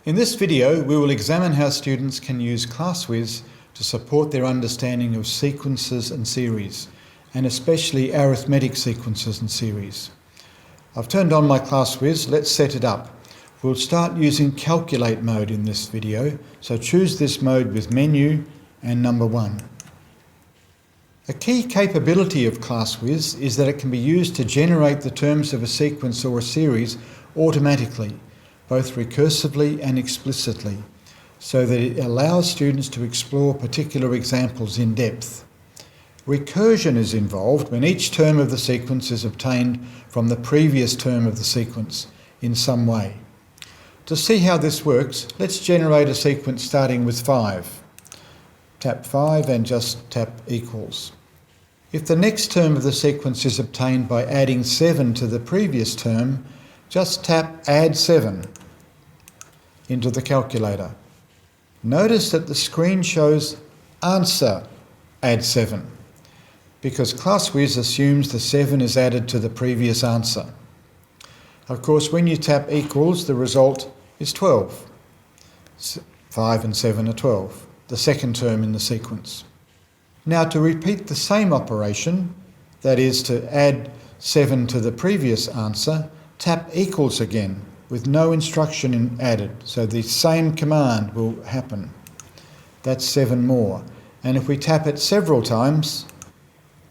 In this video, we will examine how students can use ClassWiz to support their understanding of sequences and series, and especially arithmetic sequences and series. I've turned on my ClassWiz. Let's set it up. We'll start using Calculate mode in this video, so choose this mode with Menu and number 1. A key capability of ClassWiz is that it can be used to generate the terms of a sequence or a series automatically, both recursively and explicitly, so that it allows students to explore particular examples in depth. Recursion is involved when each term of the sequence is obtained from the previous term of the sequence in some way. To see how this works, let's generate a sequence starting with 5. Tap 5 and just tap equals. If the next term of the sequence is obtained by adding 7 to the previous term, just tap Add 7 into the calculator. Notice that the screen shows Answer Add 7 because ClassWiz assumes the 7 is added to the previous answer. Of course, when you tap equals, the result is 12. 5 and 7 are 12, the second term in the sequence. Now to repeat the same operation, that is to add 7 to the previous answer, tap equals again with no instruction added, so the same command will happen. That's 7 more. And if we tap it several times,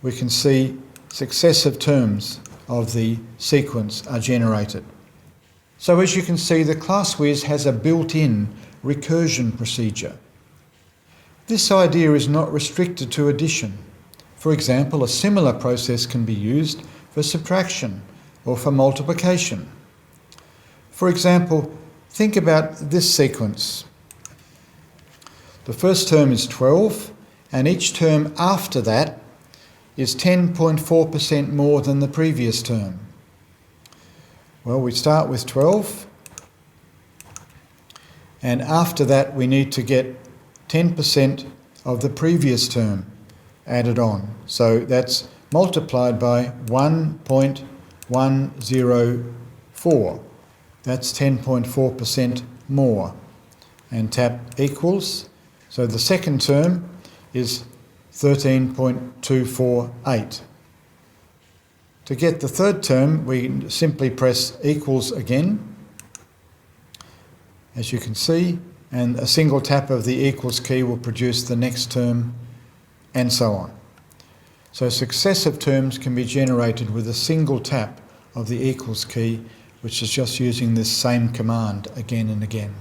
we can see successive terms of the sequence are generated. So as you can see, the ClassWiz has a built-in recursion procedure. This idea is not restricted to addition. For example, a similar process can be used for subtraction or for multiplication. For example, think about this sequence. The first term is 12, and each term after that is 10.4% more than the previous term. Well, we start with 12, and after that we need to get 10% of the previous term added on. So that's multiplied by 1.104. That's 10.4% more. And tap equals. So the second term is 13.248. To get the third term, we simply press equals again, as you can see, and a single tap of the equals key will produce the next term, and so on. So successive terms can be generated with a single tap of the equals key, which is just using this same command again and again.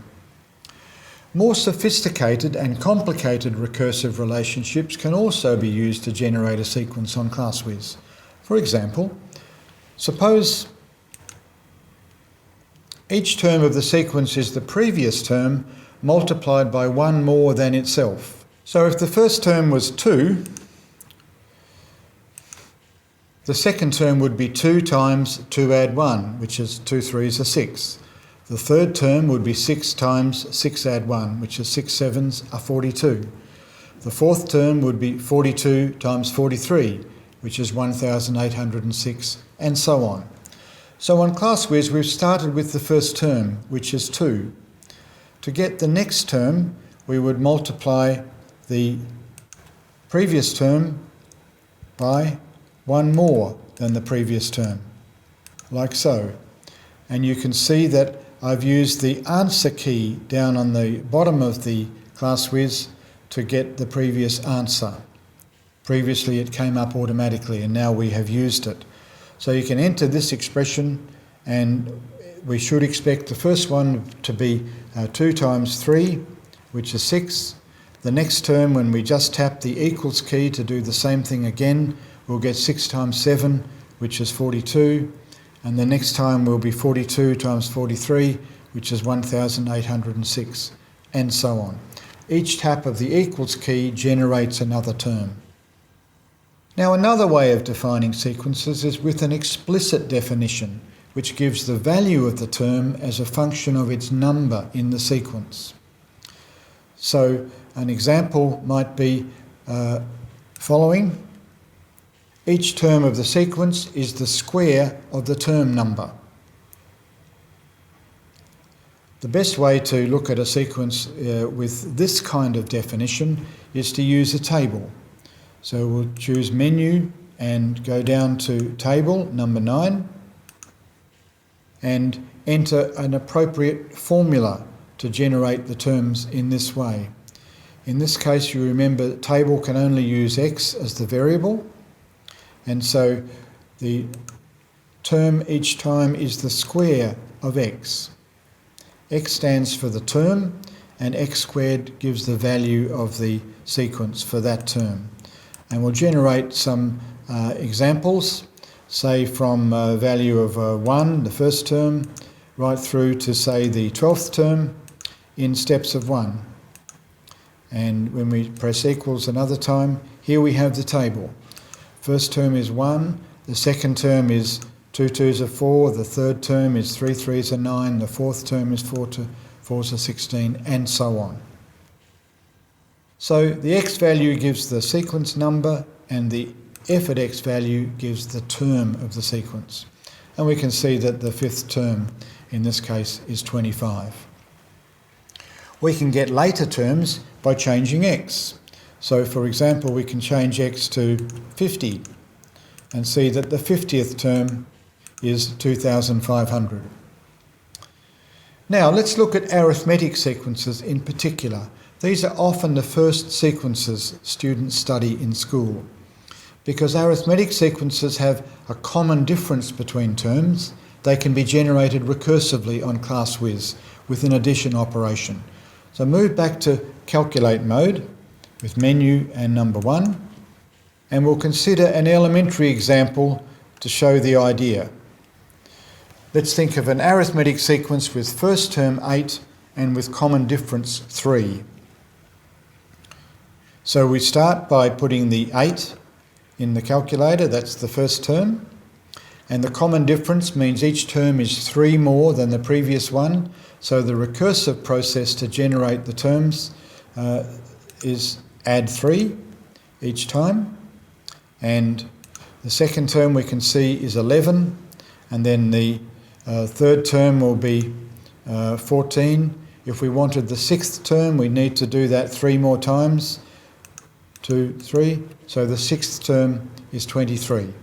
More sophisticated and complicated recursive relationships can also be used to generate a sequence on ClassWiz. For example, suppose each term of the sequence is the previous term multiplied by 1 more than itself. So if the first term was 2, the second term would be 2 times 2 add 1, which is 2 3s are 6. The third term would be 6 times 6 add 1, which is 6 7s are 42. The fourth term would be 42 times 43, which is 1,806, and so on. So on ClassWiz, we've started with the first term, which is 2. To get the next term, we would multiply the previous term by 1 more than the previous term, like so. And you can see that I've used the answer key down on the bottom of the ClassWiz to get the previous answer. Previously it came up automatically, and now we have used it. So you can enter this expression, and we should expect the first one to be 2 times 3, which is 6. The next term, when we just tap the equals key to do the same thing again, we'll get 6 times 7, which is 42. And the next time will be 42 times 43, which is 1,806, and so on. Each tap of the equals key generates another term. Now, another way of defining sequences is with an explicit definition, which gives the value of the term as a function of its number in the sequence. So an example might be following. Each term of the sequence is the square of the term number. The best way to look at a sequence with this kind of definition is to use a table. So we'll choose Menu and go down to Table number 9 and enter an appropriate formula to generate the terms in this way. In this case, you remember the table can only use x as the variable, and so the term each time is the square of x. X stands for the term, and x squared gives the value of the sequence for that term. And we'll generate some examples, say from a value of 1, the first term, right through to, say, the 12th term in steps of 1. And when we press equals another time, here we have the table. First term is 1, the second term is 2 2s are 4, the third term is 3 3s are 9, the fourth term is 4 4s are 16, and so on. So the x value gives the sequence number, and the f at x value gives the term of the sequence. And we can see that the fifth term in this case is 25. We can get later terms by changing x. So for example, we can change x to 50 and see that the 50th term is 2,500. Now let's look at arithmetic sequences in particular. These are often the first sequences students study in school because arithmetic sequences have a common difference between terms. They can be generated recursively on ClassWiz with an addition operation. So move back to calculate mode with menu and number 1, and we'll consider an elementary example to show the idea. Let's think of an arithmetic sequence with first term 8 and with common difference 3. So we start by putting the 8 in the calculator, that's the first term, and the common difference means each term is 3 more than the previous one, so the recursive process to generate the terms is add 3 each time, and the second term we can see is 11, and then the third term will be 14. If we wanted the sixth term, we need to do that 3 more times. 2, 3. So the sixth term is 23.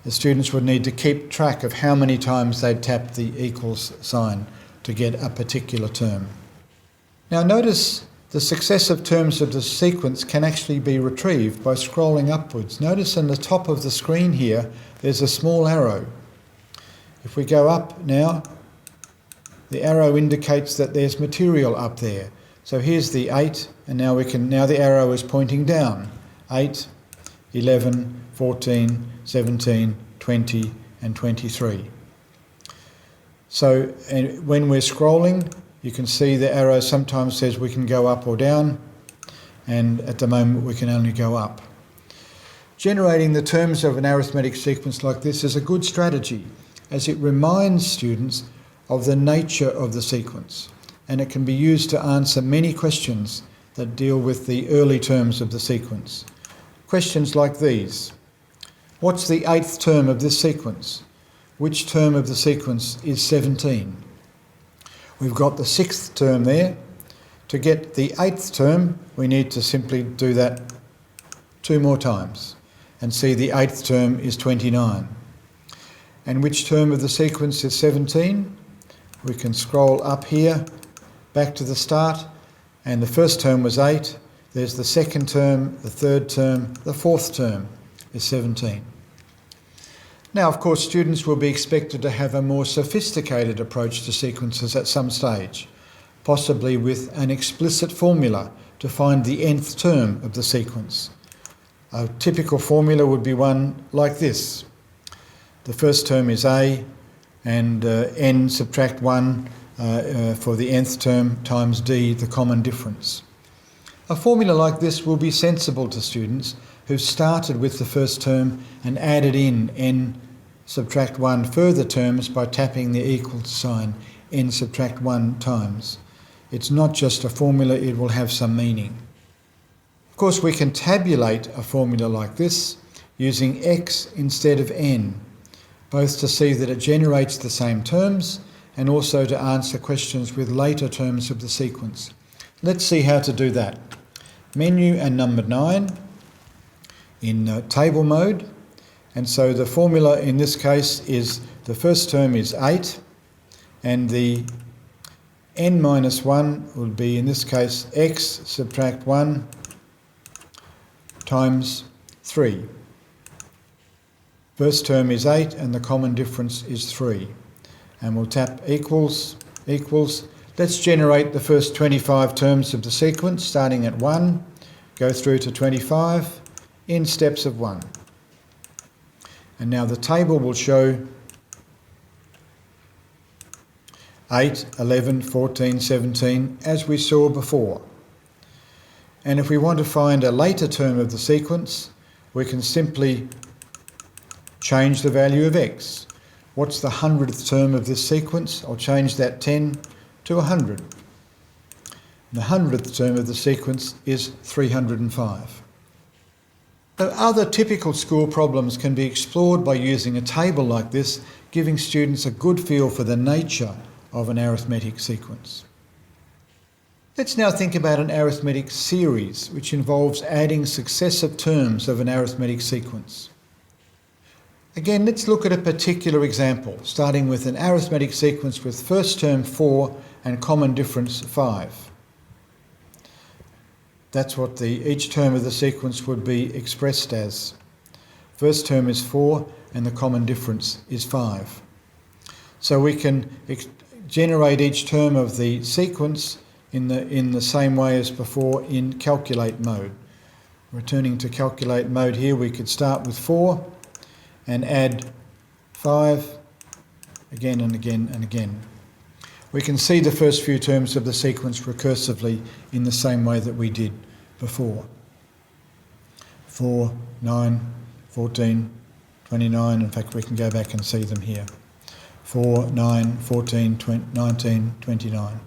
The students would need to keep track of how many times they'd tap the equals sign to get a particular term. Now notice the successive terms of the sequence can actually be retrieved by scrolling upwards. Notice in the top of the screen here, there's a small arrow. If we go up now, the arrow indicates that there's material up there. So here's the 8, and now the arrow is pointing down. 8, 11, 14, 17, 20, and 23. So when we're scrolling, you can see the arrow sometimes says we can go up or down, and at the moment we can only go up. Generating the terms of an arithmetic sequence like this is a good strategy, as it reminds students of the nature of the sequence, and it can be used to answer many questions that deal with the early terms of the sequence. Questions like these: what's the 8th term of this sequence? Which term of the sequence is 17? We've got the 6th term there. To get the 8th term, we need to simply do that 2 more times and see the 8th term is 29. And which term of the sequence is 17? We can scroll up here, back to the start, and the first term was 8. There's the second term, the third term, the fourth term is 17. Now, of course, students will be expected to have a more sophisticated approach to sequences at some stage, possibly with an explicit formula to find the nth term of the sequence. A typical formula would be one like this. The first term is A, and n subtract 1 for the nth term times d, the common difference. A formula like this will be sensible to students who've started with the first term and added in n subtract 1 further terms by tapping the equal sign n subtract 1 times. It's not just a formula, it will have some meaning. Of course, we can tabulate a formula like this using x instead of n, both to see that it generates the same terms and also to answer questions with later terms of the sequence. Let's see how to do that. Menu and number 9 in table mode. And so the formula in this case is the first term is 8, and the n minus 1 will be, in this case, x subtract 1 times 3. First term is 8 and the common difference is 3. And we'll tap equals, equals. Let's generate the first 25 terms of the sequence, starting at 1, go through to 25 in steps of 1. And now the table will show 8, 11, 14, 17, as we saw before. And if we want to find a later term of the sequence, we can simply change the value of x. What's the 100th term of this sequence? I'll change that 10 to 100. The 100th term of the sequence is 305. So other typical school problems can be explored by using a table like this, giving students a good feel for the nature of an arithmetic sequence. Let's now think about an arithmetic series, which involves adding successive terms of an arithmetic sequence. Again, let's look at a particular example, starting with an arithmetic sequence with first term 4 and common difference 5. That's what each term of the sequence would be expressed as. First term is 4 and the common difference is 5. So we can generate each term of the sequence in the same way as before in calculate mode. Returning to calculate mode here, we could start with 4 and add 5 again and again and again. We can see the first few terms of the sequence recursively in the same way that we did before. 4, 9, 14, 29, in fact we can go back and see them here. 4, 9, 14, 19, 29.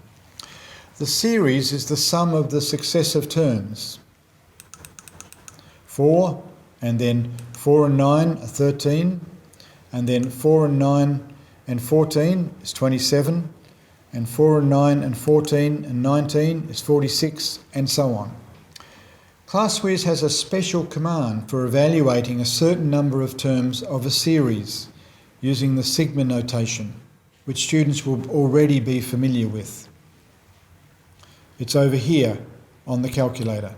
The series is the sum of the successive terms. 4 and then 4 and 9 are 13, and then 4 and 9 and 14 is 27, and 4 and 9 and 14 and 19 is 46, and so on. ClassWiz has a special command for evaluating a certain number of terms of a series using the sigma notation, which students will already be familiar with. It's over here on the calculator.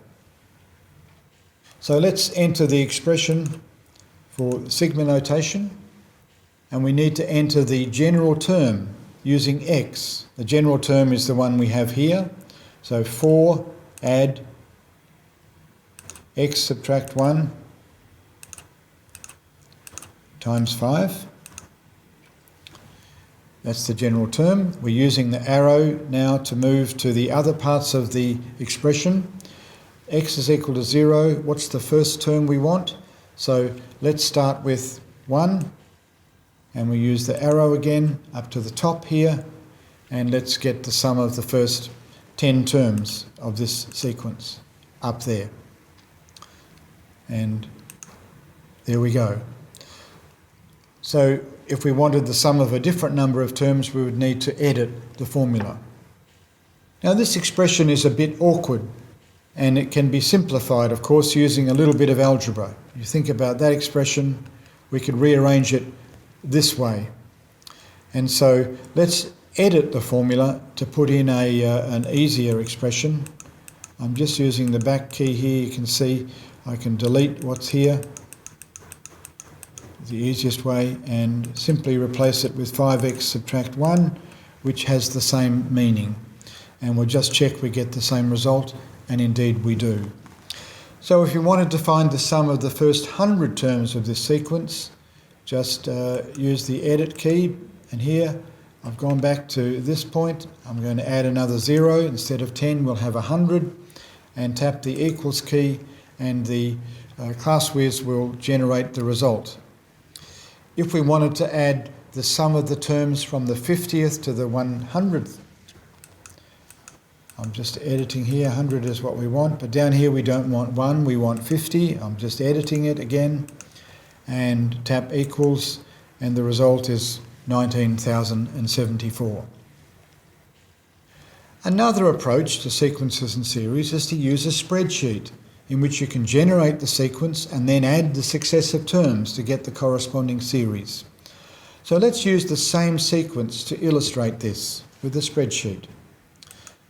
So let's enter the expression for sigma notation, and we need to enter the general term using x. The general term is the one we have here. So 4 add x subtract 1 times 5. That's the general term. We're using the arrow now to move to the other parts of the expression. X is equal to 0. What's the first term we want? So let's start with 1, and we use the arrow again up to the top here, and let's get the sum of the first 10 terms of this sequence up there. And there we go. So if we wanted the sum of a different number of terms, we would need to edit the formula. Now this expression is a bit awkward, and it can be simplified, of course, using a little bit of algebra. You think about that expression, we could rearrange it this way. And so let's edit the formula to put in an easier expression. I'm just using the back key here. You can see I can delete what's here, the easiest way, and simply replace it with 5x subtract 1, which has the same meaning. And we'll just check we get the same result, and indeed we do. So if you wanted to find the sum of the first 100 terms of this sequence, just use the edit key, and here I've gone back to this point. I'm going to add another 0. Instead of 10, we'll have 100, and tap the equals key, and the ClassWiz will generate the result. If we wanted to add the sum of the terms from the 50th to the 100th, I'm just editing here, 100 is what we want, but down here we don't want 1, we want 50. I'm just editing it again, and tap equals, and the result is 19,074. Another approach to sequences and series is to use a spreadsheet in which you can generate the sequence and then add the successive terms to get the corresponding series. So let's use the same sequence to illustrate this with a spreadsheet.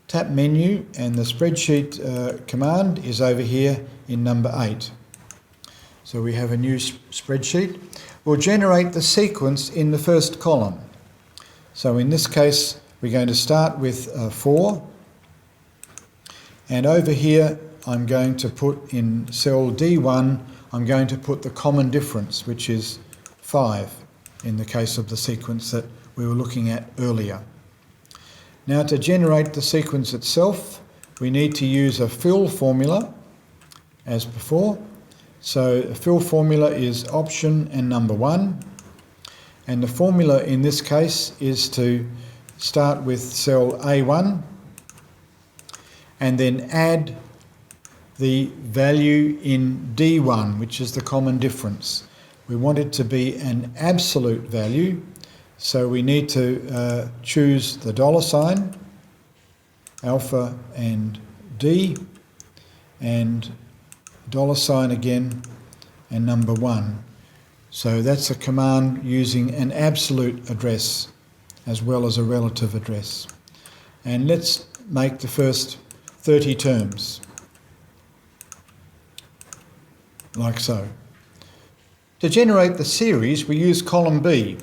Tap Menu, and the spreadsheet command is over here in number 8. So we have a new spreadsheet. We'll generate the sequence in the first column. So in this case, we're going to start with 4. And over here, I'm going to put in cell D1, I'm going to put the common difference, which is 5, in the case of the sequence that we were looking at earlier. Now, to generate the sequence itself, we need to use a fill formula, as before. So a fill formula is option and number 1. And the formula in this case is to start with cell A1 and then add the value in D1, which is the common difference. We want it to be an absolute value, so we need to choose the $, alpha and D, and $, again, and number 1. So that's a command using an absolute address as well as a relative address. And let's make the first 30 terms, like so. To generate the series, we use column B.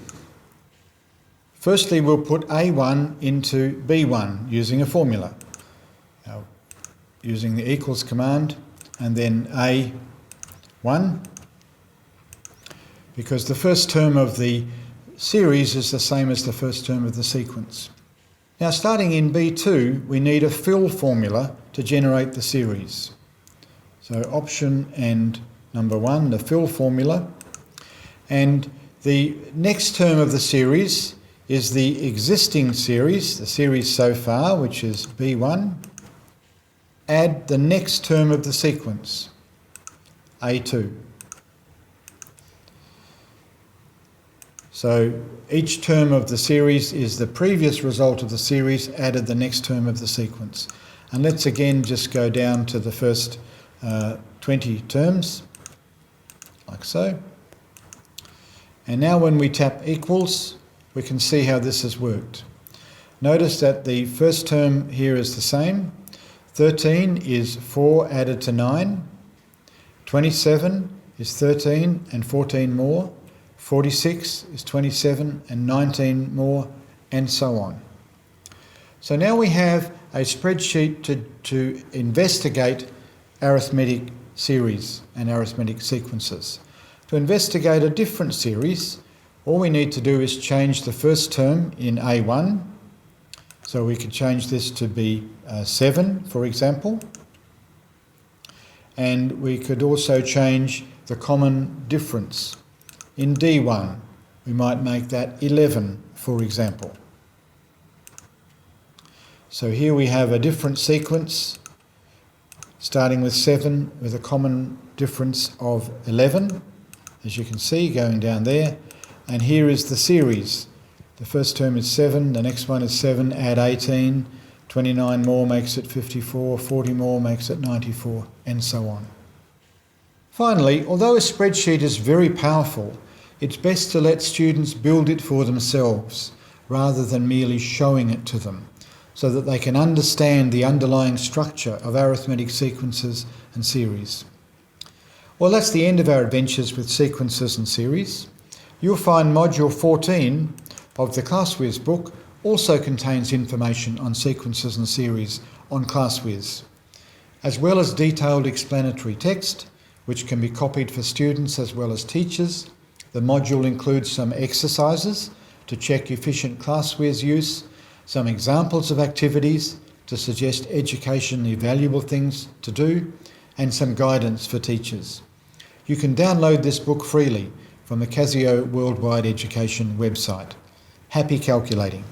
Firstly, we'll put A1 into B1 using a formula. Now, using the equals command, and then A1, because the first term of the series is the same as the first term of the sequence. Now, starting in B2, we need a fill formula to generate the series. So option and number 1, the fill formula. And the next term of the series is the existing series, the series so far, which is B1. Add the next term of the sequence, A2. So each term of the series is the previous result of the series added the next term of the sequence. And let's again just go down to the first 20 terms, like so. And now when we tap equals, we can see how this has worked. Notice that the first term here is the same. 13 is 4 added to 9. 27 is 13 and 14 more. 46 is 27 and 19 more, and so on. So now we have a spreadsheet to investigate arithmetic series and arithmetic sequences. To investigate a different series, all we need to do is change the first term in A1. So we could change this to be 7, for example. And we could also change the common difference. In D1, we might make that 11, for example. So here we have a different sequence, starting with 7 with a common difference of 11, as you can see going down there. And here is the series. The first term is 7, the next one is 7, add 18, 29 more makes it 54, 40 more makes it 94, and so on. Finally, although a spreadsheet is very powerful, it's best to let students build it for themselves rather than merely showing it to them, so that they can understand the underlying structure of arithmetic sequences and series. Well, that's the end of our adventures with sequences and series. You'll find Module 14 of the ClassWiz book also contains information on sequences and series on ClassWiz, as well as detailed explanatory text, which can be copied for students as well as teachers. The module includes some exercises to check efficient ClassWiz use, some examples of activities to suggest educationally valuable things to do, and some guidance for teachers. You can download this book freely from the Casio Worldwide Education website. Happy calculating!